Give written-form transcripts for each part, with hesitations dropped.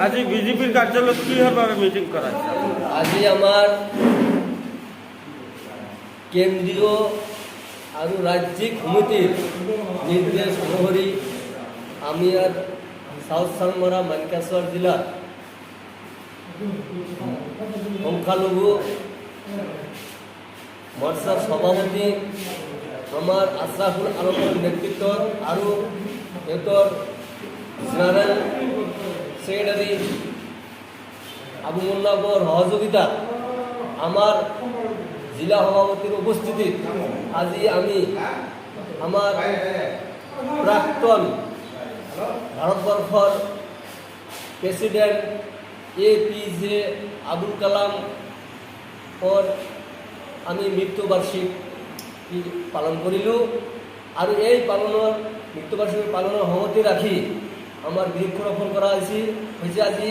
আজি বিজেপির কার্যালয়ত কিভাবে মিটিং করা আজি আমার কেন্দ্রীয় আর রাজ্যিক সমিতির নির্দেশ অনুসরি আমি আর সাউথ সালমারা মানকাসর জেলার সংখ্যালঘু মোর্চার সভাপতি আমার আশরাফুল আলমের নেতৃত্ব আর এতর জেনারেল সেক্রেটারি আবু মোল্লাবর সহযোগিতা আমার জেলা সভাপতির উপস্থিতি আজি আমি আমার প্রাক্তন ভারতবর্ষর প্রেসিডেন্ট APJ আবুল কালাম আমি মৃত্যুবার্ষিকী পালন করিলো আর এই মৃত্যুবার্ষিকী পালনের সহমতি রাখি আমার বৃক্ষরোপণ করা হয়েছে আজি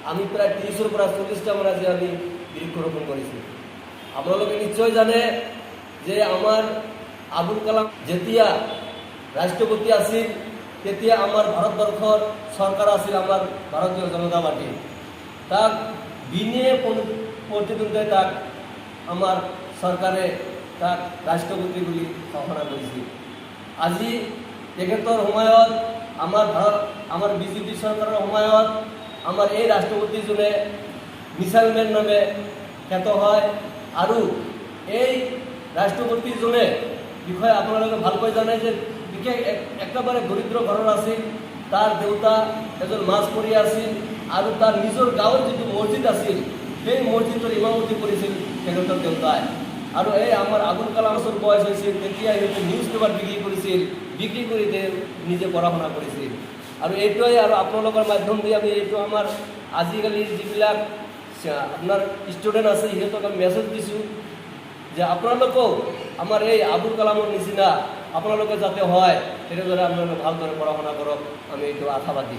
আমি প্রায় 30-র পৰা 40টা মান আজি আমি বৃক্ষরোপণ করেছি। আপনাদের নিশ্চয় জানে যে আমার আবুল কালাম যেতিয়া রাষ্ট্রপতি আছিল তেতিয়া আমার ভারতবর্ষর সরকার আছিল আমার ভারতীয় জনতা পার্টি তাক বিনে প্রতিদ্বন্দ্বিতায় তাক আমার সরকারে তাক রাষ্ট্রপতি বলে ঘোষণা করেছিল। আজি তেখেতৰ সময়ত আমার বিজেপি সরকারের সময়ত আমার এই রাষ্ট্রপতিজনে মিসাইলম্যান নামে খ্যাত হয় আর এই রাষ্ট্রপতিজনে বিষয়ে আপনারা ভালকৈ জানে যে বিশেষ একেবারে দরিদ্র ঘরের আছিল তার দেউতা এজন মাছ পড়ি আছিল আর তার নিজের গাঁৱৰ যিটো মসজিদ আছিল সেই মসজিদৰ ইমামতি কৰিছিল তেখেতৰ দেউতাই আৰু এই আমাৰ আবুল কালামৰ বয়স হৈছিল তেতিয়া সিহঁতে নিউজ পেপাৰ বিক্ৰি কৰি নিজে পঢ়া-শুনা কৰিছিল আৰু এইটোৱে আৰু আপোনালোকৰ মাধ্যম দি আমি এইটো আমাৰ আজিকালি যিবিলাক আপনার স্টুডেন্ট আছে সিহঁতক আমি মেছেজ দিছোঁ যে আপোনালোকেও আমার এই আবুল কালামৰ নিচিনা আপোনালোকে যাতে হয় তেনেদৰে আপোনালোকে ভালদৰে পঢ়া-শুনা কৰক আমি এইটো আশাবাদী।